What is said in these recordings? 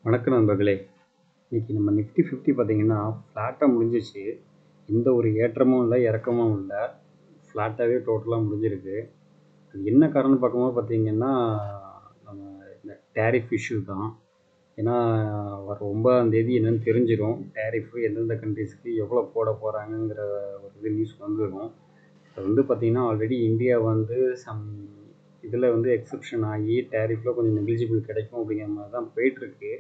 வணக்கம் நண்பர்களே. இன்னைக்கு நம்ம நிஃப்டி 50 பார்த்தீங்கன்னா ஃப்ளாட்டாக முடிஞ்சிச்சு. எந்த ஒரு ஏற்றமும் இல்லை, இறக்கமும் இல்லை. ஃப்ளாட்டாகவே டோட்டலாக முடிஞ்சிருக்கு. அது என்ன காரணம்னு பார்க்கும்போது பார்த்தீங்கன்னா, நம்ம இந்த டேரிஃப் இஷ்யூ தான். ஏன்னா வர 9ஆம் தேதி என்னன்னு தெரிஞ்சிடும். டேரிஃபு எந்தெந்த கண்ட்ரீஸ்க்கு எவ்வளோ போட போகிறாங்கங்கிற ஒரு இது நியூஸ் வந்துடும். அது வந்து பார்த்திங்கன்னா ஆல்ரெடி இந்தியா வந்து இதில் வந்து எக்ஸப்ஷன் ஆகி டேரிஃபில் கொஞ்சம் நெகிழிஜிபிள் கிடைக்கும் அப்படிங்கிற மாதிரி தான் போயிட்டுருக்கு.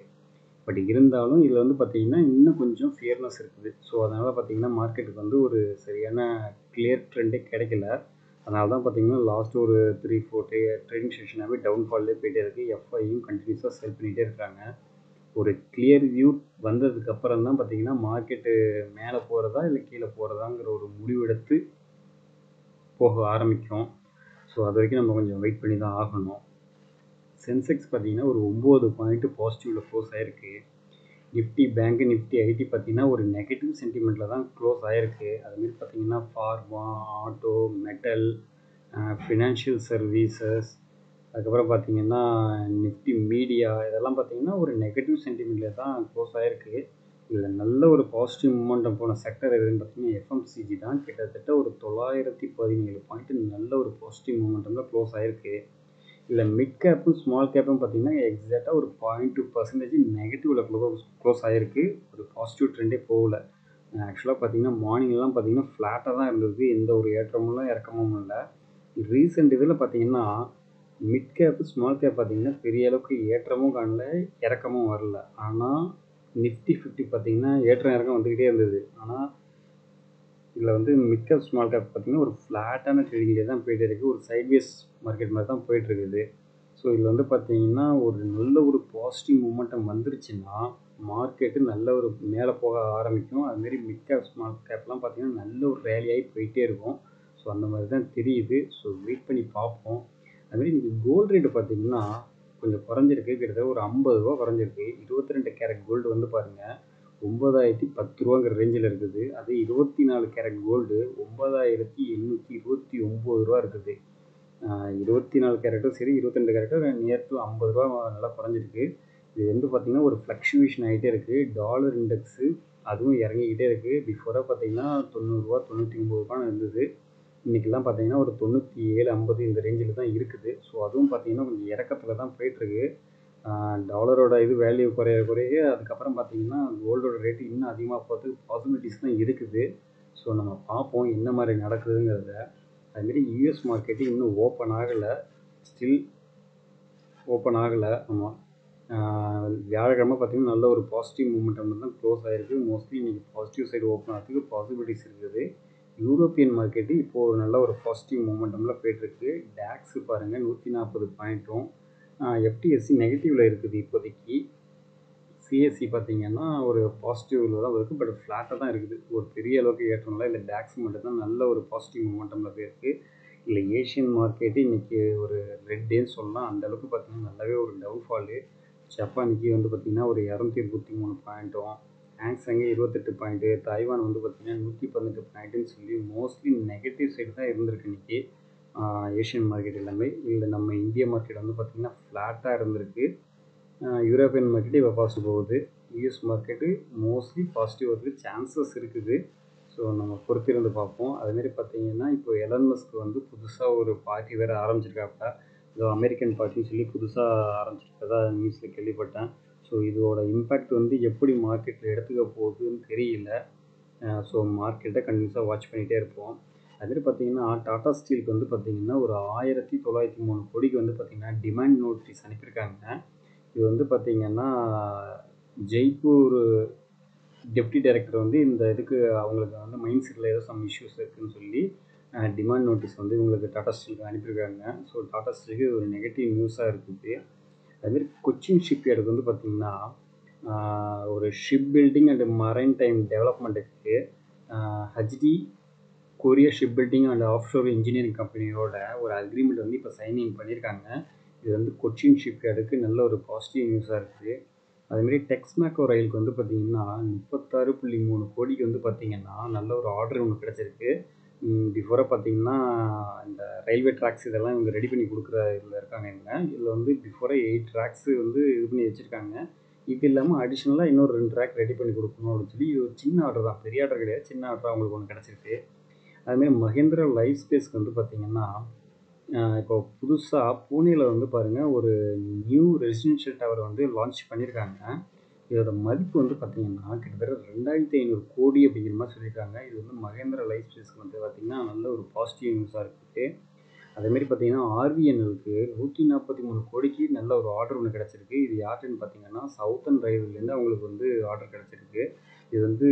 பட் இருந்தாலும் இதில் வந்து பார்த்திங்கன்னா இன்னும் கொஞ்சம் ஃபியர்னஸ் இருக்குது. ஸோ அதனால் பார்த்திங்கன்னா மார்க்கெட்டுக்கு வந்து ஒரு சரியான கிளியர் ட்ரெண்டே கிடைக்கல. அதனால தான் பார்த்திங்கன்னா லாஸ்ட் ஒரு 3-4 ட்ரேடிங் செஷனாகவே டவுன்ஃபால்லே போயிட்டே இருக்குது. எஃப்ஐயும் கண்டினியூஸாக செல் பண்ணிகிட்டே இருக்காங்க. ஒரு கிளியர் வியூ வந்ததுக்கப்புறம் தான் பார்த்திங்கன்னா மார்க்கெட்டு மேலே போகிறதா இல்லை கீழே போகிறதாங்கிற ஒரு முடிவெடுத்து போக ஆரம்பிக்கும். ஸோ அது வரைக்கும் நம்ம கொஞ்சம் வெயிட் பண்ணி தான் ஆகணும். சென்செக்ஸ் பார்த்திங்கன்னா ஒரு 9 பாயிண்ட் பாசிட்டிவில் க்ளோஸ் ஆகிருக்கு. நிஃப்டி பேங்க், நிஃப்டி ஐடி பார்த்திங்கன்னா ஒரு நெகட்டிவ் சென்டிமெண்ட்டில் தான் க்ளோஸ் ஆகிருக்கு. அதுமாரி பார்த்திங்கன்னா pharma, auto, metal, financial services, அதுக்கப்புறம் பார்த்திங்கன்னா நிஃப்டி மீடியா, இதெல்லாம் பார்த்திங்கன்னா ஒரு நெகட்டிவ் சென்டிமெண்ட்டில் தான் க்ளோஸ் ஆகிருக்கு. இதில் நல்ல ஒரு பாசிட்டிவ் மூமெண்டம் போன செக்டர் எதுன்னு பார்த்திங்கன்னா எஃப்எம்சிஜி தான். கிட்டத்தட்ட ஒரு 917 பாயிண்ட் நல்ல ஒரு பாசிட்டிவ் மூமெண்டமில் க்ளோஸ் ஆகிருக்கு. இல்லை மிட் கேப்பும் ஸ்மால் கேப்பும் பார்த்திங்கன்னா எக்ஸாக்டாக ஒரு 0.2% நெகட்டிவில் க்ளோஸ் ஆகிருக்கு. ஒரு பாசிட்டிவ் ட்ரெண்டே போகல. ஆக்சுவலாக பார்த்திங்கன்னா மார்னிங்லாம் பார்த்திங்கன்னா ஃப்ளாட்டாக தான் இருந்தது. எந்த ஒரு ஏற்றமும் இல்லை, இறக்கமும் இல்லை. ரீசெண்ட் இதில் பார்த்திங்கன்னா மிட் கேப்பு ஸ்மால் கேப் பார்த்திங்கன்னா பெரிய அளவுக்கு ஏற்றமும் காணல, இறக்கமும் வரல. ஆனால் நிஃப்டி 50 பார்த்திங்கன்னா ஏற்றம் இறக்கம் வந்துக்கிட்டே இருந்தது. ஆனால் இதில் வந்து மிட் கேப் ஸ்மால் கேப் பார்த்திங்கன்னா ஒரு ஃப்ளாட்டான ட்ரேடிங்லேயே தான் போயிட்டு இருக்குது. ஒரு சைட்வேஸ் மார்க்கெட் மாதிரி தான் போயிட்டுருக்குது. ஸோ இதில் வந்து பார்த்திங்கன்னா ஒரு நல்ல ஒரு பாசிட்டிவ் மூமெண்டம் வந்துருச்சுன்னா மார்க்கெட்டு நல்ல ஒரு மேலே போக ஆரம்பிக்கும். அதுமாரி மிட் கேப் ஸ்மால் கேப்லாம் பார்த்திங்கன்னா நல்ல ஒரு ரேலியாகி போயிட்டே இருக்கும். ஸோ அந்த மாதிரி தான் தெரியுது. ஸோ வெயிட் பண்ணி பார்ப்போம். அதுமாரி இன்றைக்கி கோல்டு ரேட்டு பார்த்திங்கன்னா கொஞ்சம் குறைஞ்சிருக்கு. கிட்டத்தட்ட ஒரு 50 ரூபா குறைஞ்சிருக்கு. 22 கேரட் கோல்டு வந்து பாருங்கள் 9,010 ரூபாங்கிற ரேஞ்சில் இருக்குது. அது 24 கேரட் கோல்டு 9,829 ரூபா இருக்குது. 24 கேரட்டும் சரி, 22 கேரட்டும் நியர் டு 50 ரூபா நல்லா குறைஞ்சிருக்கு. இது வந்து பார்த்திங்கன்னா ஒரு ஃப்ளக்ஷுவேஷன் ஆகிட்டே இருக்குது. டாலர் இண்டெக்ஸு அதுவும் இறங்கிக்கிட்டே இருக்குது. பிஃபோராக பார்த்திங்கன்னா 90 ரூபா 99 ரூபான்னு இருந்தது. இன்றைக்கெல்லாம் பார்த்திங்கன்னா ஒரு 97, 50 இந்த ரேஞ்சில் தான் இருக்குது. ஸோ அதுவும் பார்த்திங்கன்னா கொஞ்சம் இறக்கத்தில் தான் போயிட்டுருக்கு. டாலரோட இது வேல்யூ குறைய அதுக்கப்புறம் பார்த்திங்கன்னா கோல்டோட ரேட்டு இன்னும் அதிகமாக போகிறதுக்கு பாசிபிலிட்டிஸ் தான் இருக்குது. ஸோ நம்ம பார்ப்போம் என்ன மாதிரி நடக்குதுங்கிறத. அதுமாரி யூஎஸ் மார்க்கெட்டு இன்னும் ஓப்பன் ஆகலை. ஸ்டில் ஓப்பன் ஆகலை. ஆமாம், வியாழக்கிழமை பார்த்திங்கன்னா நல்ல ஒரு பாசிட்டிவ் மூமெண்டம் தான் க்ளோஸ் ஆகிருக்கு. மோஸ்ட்லி இன்றைக்கி பாசிட்டிவ் சைடு ஓப்பன் ஆகிறதுக்கு பாசிபிலிட்டிஸ் இருக்குது. யூரோப்பியன் மார்க்கெட்டு இப்போது ஒரு நல்ல ஒரு பாசிட்டிவ் மூமெண்டமில் போய்ட்டுருக்கு. டேக்ஸு பாருங்கள் 140 பாயிண்ட்டும், எஃப்டிஎஸ்சி நெகட்டிவில் இருக்குது இப்போதைக்கு. சிஎஸ்சி பார்த்திங்கன்னா ஒரு பாசிட்டிவில் தான் இருக்குது. பட் ஃப்ளாட்டாக தான் இருக்குது. ஒரு பெரிய அளவுக்கு ஏற்றம் இல்லை. இல்லை டேக்ஸ் மட்டும் தான் நல்ல ஒரு பாசிட்டிவ் மூமெண்டமில் போயிருக்கு. இல்லை ஏஷியன் மார்க்கெட்டு இன்றைக்கி ஒரு ரெட் டேன்னு சொல்லலாம். அந்தளவுக்கு பார்த்திங்கன்னா நல்லாவே ஒரு டவுன்ஃபாலு. ஜப்பானுக்கு வந்து பார்த்திங்கன்னா ஒரு 223 பாயிண்ட்டும், ஹாங்ஸாங்கே 28 பாயிண்ட்டு, தாய்வான் வந்து பார்த்திங்கன்னா 118 பாயிண்ட்டுன்னு சொல்லி மோஸ்ட்லி நெகட்டிவ் சைடு தான் இருந்திருக்கு இன்றைக்கி ஏஷியன் மார்க்கெட் எல்லாமே. இல்லை நம்ம இந்திய மார்க்கெட் வந்து பார்த்திங்கன்னா ஃப்ளாட்டாக இருந்திருக்கு. யூரோப்பியன் மார்க்கெட்டு இப்போ பாசிட்டிவ் போகுது. யூஎஸ் மார்க்கெட்டு மோஸ்ட்லி பாசிட்டிவ் வரதுக்கு சான்சஸ் இருக்குது. ஸோ நம்ம பொறுத்திருந்து பார்ப்போம். அதுமாரி பார்த்திங்கன்னா இப்போ எலன் மஸ்க் வந்து புதுசாக ஒரு பார்ட்டி வேறு ஆரம்பிச்சிருக்காப்புல. ஏதோ அமெரிக்கன் பார்ட்டின்னு சொல்லி புதுசாக ஆரம்பிச்சிருக்கதா நியூஸில் கேள்விப்பட்டேன். ஸோ இதோட இம்பேக்ட் வந்து எப்படி மார்க்கெட்டில் எடுத்துக்க போகுதுன்னு தெரியல. ஸோ மார்க்கெட்டை கண்டினியூஸாக வாட்ச் பண்ணிகிட்டே இருப்போம். அதுமாரி பார்த்திங்கன்னா டாடா ஸ்டீலுக்கு வந்து பார்த்திங்கன்னா ஒரு 1903 கோடிக்கு வந்து பார்த்திங்கன்னா டிமாண்ட் நோட்டீஸ் அனுப்பியிருக்காங்க. இது வந்து பார்த்திங்கன்னா ஜெய்ப்பூர் டெப்டி டைரக்டர் வந்து இந்த இதுக்கு அவங்களுக்கு வந்து மைண்ட் செட்டில் ஏதோ சம் இஷ்யூஸ் இருக்குதுன்னு சொல்லி டிமாண்ட் நோட்டீஸ் வந்து இவங்களுக்கு டாடா ஸ்டீலுக்கு அனுப்பியிருக்காங்க. ஸோ டாடா ஸ்டீலுக்கு ஒரு நெகட்டிவ் நியூஸாக இருக்குது. அதுமாரி கொச்சின் ஷிப்யார்டுக்கு வந்து பார்த்திங்கன்னா ஒரு ship building and maritime டெவலப்மெண்ட்டுக்கு HD Korea ship building and offshore engineering கம்பெனியோட ஒரு அக்ரிமெண்ட் வந்து இப்போ சைனிங் பண்ணியிருக்காங்க. இது வந்து கொச்சின் ஷிப்யார்டுக்கு நல்ல ஒரு பாசிட்டிவ் நியூஸாக இருக்குது. அதுமாரி டெக்ஸ்மேக்கோ ரயிலுக்கு வந்து பார்த்திங்கன்னா 36.3 கோடிக்கு வந்து பார்த்திங்கன்னா நல்ல ஒரு ஆர்டர் ஒன்று கிடச்சிருக்கு. பிஃபோராக பார்த்திங்கன்னா இந்த ரயில்வே ட்ராக்ஸ் இதெல்லாம் இவங்க ரெடி பண்ணி கொடுக்குற இதில் இருக்காங்க. இதில் வந்து பிஃபோராக 8 ட்ராக்ஸு வந்து இது பண்ணி வச்சுருக்காங்க. இது இல்லாமல் அடிஷ்னலாக இன்னொரு 2 ரேக் ரெடி பண்ணி கொடுக்கணும் அப்படின்னு சொல்லி இது ஒரு சின்ன ஆர்டர் தான், பெரிய ஆர்டர் கிடையாது, சின்ன ஆர்டர் அவங்களுக்கு ஒன்று கிடச்சிருக்கு. அதுமாரி மஹேந்திரா லைஃப் ஸ்பேஸ்க்கு வந்து பார்த்திங்கன்னா இப்போ புதுசாக பூனேயில் வந்து பாருங்கள் ஒரு நியூ ரெசிடென்ஷியல் டவர் வந்து லான்ச் பண்ணியிருக்காங்க. இதோட மதிப்பு வந்து பார்த்திங்கன்னா கிட்டத்தட்ட 2500 கோடி அப்படிங்கிற மாதிரி சொல்லியிருக்காங்க. இது வந்து மஹேந்திரா லைஃப் ஸ்பேஸ்க்கு வந்து பார்த்திங்கன்னா நல்ல ஒரு பாசிட்டிவ் நியூஸாக இருக்குது. அதேமாரி பார்த்திங்கன்னா ஆர்விஎன்எலுக்கு 143 கோடிக்கு நல்ல ஒரு ஆர்டர் ஒன்று கிடச்சிருக்கு. இது யாருன்னு பார்த்திங்கன்னா சவுத்தர்ன் ரயில்வேலேருந்து அவங்களுக்கு வந்து ஆர்டர் கிடச்சிருக்கு. இது வந்து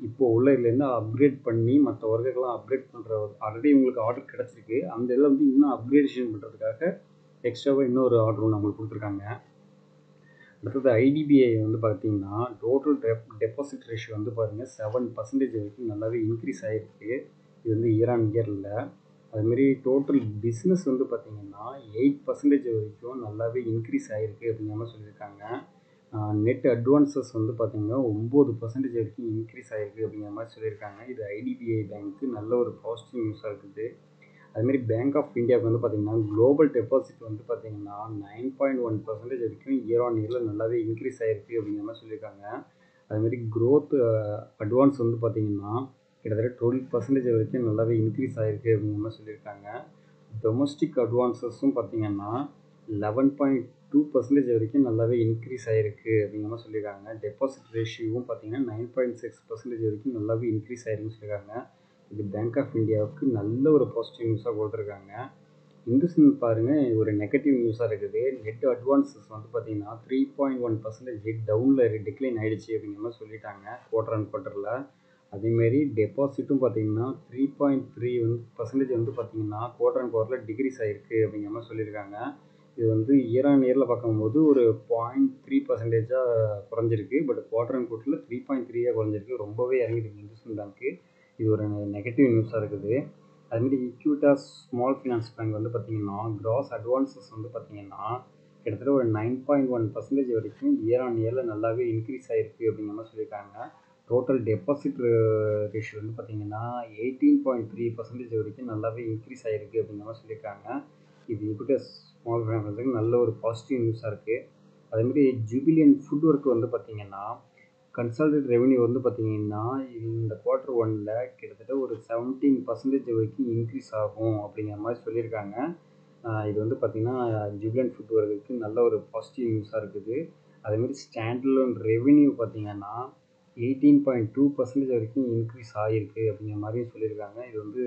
இப்போது உள்ள இதுலேருந்து அப்கிரேட் பண்ணி மற்ற ஒர்க்குக்கெல்லாம் அப்கிரேட் பண்ணுற ஆல்ரெடி இவங்களுக்கு ஆர்டர் கிடச்சிருக்கு. அந்த இதில் வந்து இன்னும் அப்கிரேடேஷன் பண்ணுறதுக்காக எக்ஸ்ட்ராவாக இன்னொரு ஆர்டர் ஒன்று அவங்களுக்கு கொடுத்துருக்காங்க. அடுத்தது ஐடிபிஐ வந்து பார்த்திங்கன்னா டோட்டல் டெபாசிட் ரேஷியோ வந்து பாருங்கள் 7% வரைக்கும் நல்லாவே இன்க்ரீஸ் ஆகிருக்கு. இது வந்து இயர் ஆன் இயரில். அதுமாரி டோட்டல் பிஸ்னஸ் வந்து பார்த்திங்கன்னா 8% வரைக்கும் நல்லாவே இன்க்ரீஸ் ஆகிருக்கு அப்படிங்கிற மாதிரி சொல்லியிருக்காங்க. நெட் அட்வான்சஸ் வந்து பார்த்திங்கன்னா 9% வரைக்கும் இன்க்ரீஸ் ஆகிருக்கு அப்படிங்கிற மாதிரி சொல்லியிருக்காங்க. இது ஐடிபிஐ பேங்க்கு நல்ல ஒரு பாசிட்டிவ் நியூஸாக இருக்குது. அதுமாரி பேங்க் ஆஃப் இந்தியாவுக்கு வந்து பார்த்திங்கன்னா குளோபல் டெபாசிட் வந்து பார்த்திங்கன்னா 9.1% வரைக்கும் இயர் ஆன் இயரில் நல்லாவே இன்க்ரீஸ் ஆகிருக்கு அப்படிங்கிற மாதிரி சொல்லியிருக்காங்க. அதுமாரி க்ரோத் அட்வான்ஸ் வந்து பார்த்திங்கன்னா கிட்டத்தட்ட 12% வரைக்கும் நல்லாவே இன்க்ரீஸ் ஆகிருக்கு அப்படிங்கிற மாதிரி சொல்லியிருக்காங்க. டொமஸ்டிக் அட்வான்ஸஸும் பார்த்திங்கன்னா 11.2% வரைக்கும் நல்லாவே இன்க்ரீஸ் ஆகிருக்கு அப்படிங்கிற மாதிரி சொல்லியிருக்காங்க. டெபாசிட் ரேஷியோவும் பார்த்திங்கன்னா 9.6% வரைக்கும் நல்லாவே இன்க்ரீஸ் ஆகிருக்குன்னு சொல்லியிருக்காங்க. இது பேங்க் ஆஃப் இந்தியாவுக்கு நல்ல ஒரு பாசிட்டிவ் நியூஸாக கொடுத்துருக்காங்க. இந்துஸ்தான் பாருங்கள் ஒரு நெகட்டிவ் நியூஸாக இருக்குது. நெட் அட்வான்ஸஸ் வந்து பார்த்திங்கன்னா 3.1% டவுனில் டிக்ளைன் ஆகிடுச்சு அப்படிங்கிற மாதிரி சொல்லிட்டாங்க குவார்டர் அண்ட் குவார்ட்டரில். அதேமாரி டெபாசிட்டும் பார்த்திங்கன்னா 3.3% வந்து பார்த்திங்கன்னா குவார்டர் அண்ட் குவார்ட்டரில் டிக்ரீஸ் ஆகிருக்கு அப்படிங்கிற மாதிரி சொல்லியிருக்காங்க. இது வந்து இயர் ஆன் இயரில் பார்க்கும்போது ஒரு 0.3% குறைஞ்சிருக்கு. பட் குவார்டர் அண்ட் குவார்ட்டரில் 3.3 குறைஞ்சிருக்கு. ரொம்பவே இறங்கிருக்கு இந்துஸ்தான் பேங்க்கு. இது ஒரு நெகட்டிவ் நியூஸாக இருக்குது. அதுமாரி ஈக்விட்டாஸ் ஸ்மால் ஃபினான்ஸ் பேங்க் வந்து பார்த்திங்கன்னா கிராஸ் அட்வான்ஸஸ் வந்து பார்த்திங்கன்னா கிட்டத்தட்ட ஒரு 9.1% வரைக்கும் இயர் ஆன் இயரில் நல்லாவே இன்க்ரீஸ் ஆகிருக்கு அப்படிங்கிற மாதிரி சொல்லியிருக்காங்க. டோட்டல் டெபாசிட் ரேஷியோ வந்து பார்த்திங்கன்னா 18.3% வரைக்கும் நல்லாவே இன்க்ரீஸ் ஆகிருக்கு அப்படிங்கிற மாதிரி சொல்லியிருக்காங்க. இது ஈக்விட்டாஸ் ஸ்மால் ஃபினான்ஸ் பேங்க்கு நல்ல ஒரு பாசிட்டிவ் நியூஸாக இருக்குது. அதேமாரி ஜூபிலியன்ட் ஃபுட் ஒர்க் வந்து பார்த்திங்கன்னா கன்சாலிடேட் ரெவன்யூ வந்து பார்த்திங்கன்னா இந்த குவார்டர் 1ல் கிட்டத்தட்ட ஒரு 17% வரைக்கும் இன்க்ரீஸ் ஆகும் அப்படிங்கிற மாதிரி சொல்லியிருக்காங்க. இது வந்து பார்த்திங்கன்னா ஜூபிலியன்ட் ஃபுட் ஒர்க்குக்கு நல்ல ஒரு பாசிட்டிவ் நியூஸாக இருக்குது. அதேமாதிரி ஸ்டாண்டலோன் ரெவன்யூ பார்த்திங்கன்னா 18.2% வரைக்கும் இன்க்ரீஸ் ஆகிருக்கு அப்படிங்கிற மாதிரியும் சொல்லியிருக்காங்க. இது வந்து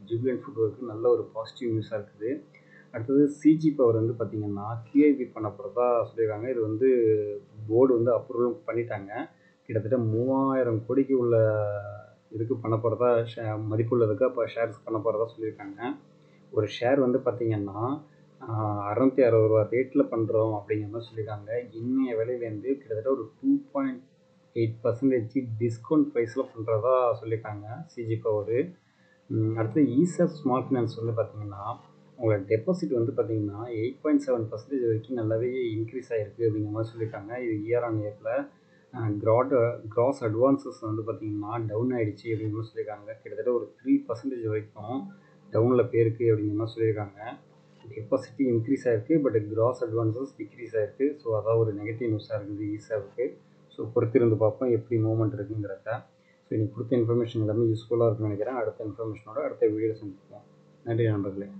ஜூபிலியன்ட் ஃபுட் ஒர்க்கு நல்ல ஒரு பாசிட்டிவ் நியூஸாக இருக்குது. அடுத்தது சிஜி பவர் வந்து பார்த்திங்கன்னா கியூஐபி பண்ண போகிறதா சொல்லியிருக்காங்க. இது வந்து போர்டு வந்து அப்ரூவல் பண்ணிட்டாங்க. கிட்டத்தட்ட 3000 கோடிக்கு உள்ள இதுக்கு பண்ண போகிறதா மதிப்புள்ளதுக்கு அப்போ ஷேர்ஸ் பண்ண போகிறதா சொல்லியிருக்காங்க. ஒரு ஷேர் வந்து பார்த்திங்கன்னா 660 ரேட்டில் பண்ணுறோம் அப்படிங்கிற மாதிரி சொல்லியிருக்காங்க. இன்னைய விலையிலேருந்து கிட்டத்தட்ட ஒரு 2.8% டிஸ்கவுண்ட் ப்ரைஸில் பண்ணுறதா சொல்லியிருக்காங்க சிஜி பவர். அடுத்து ஈசாப் ஸ்மால் ஃபினான்ஸ் வந்து பார்த்திங்கன்னா உங்களோட டெபாசிட் வந்து பார்த்திங்கன்னா 8.7% வரைக்கும் நல்லாவே இன்க்ரீஸ் ஆகிருக்கு அப்படிங்கிற மாதிரி சொல்லியிருக்காங்க. இது இயர் ஆன் இயரில். கிராஸ் அட்வான்ஸஸ் வந்து பார்த்திங்கன்னா டவுன் ஆகிடுச்சு அப்படிங்கிற மாதிரி சொல்லியிருக்காங்க. கிட்டத்தட்ட ஒரு 3% வரைக்கும் டவுனில் போயிருக்கு அப்படிங்கிற மாதிரி சொல்லியிருக்காங்க. டெபாசிட் இன்க்ரீஸ் ஆகிருக்கு, பட் கிராஸ் அட்வான்ஸஸ் டிக்ரீஸ் ஆகிருக்கு. ஸோ அதான் ஒரு நெகட்டிவ் நியூஸாக இருக்குது ஈசாவுக்கு. ஸோ பொறுத்திருந்து பார்ப்போம் எப்படி மூவ்மெண்ட் இருக்குங்கிறத. ஸோ இன்னைக்கு கொடுத்த இன்ஃபர்மேஷன் எல்லாமே யூஸ்ஃபுல்லாக இருக்குன்னு நினைக்கிறேன். அடுத்த இன்ஃபர்மேஷனோட அடுத்த வீடியோ சந்திப்போம். நன்றி நண்பர்களே.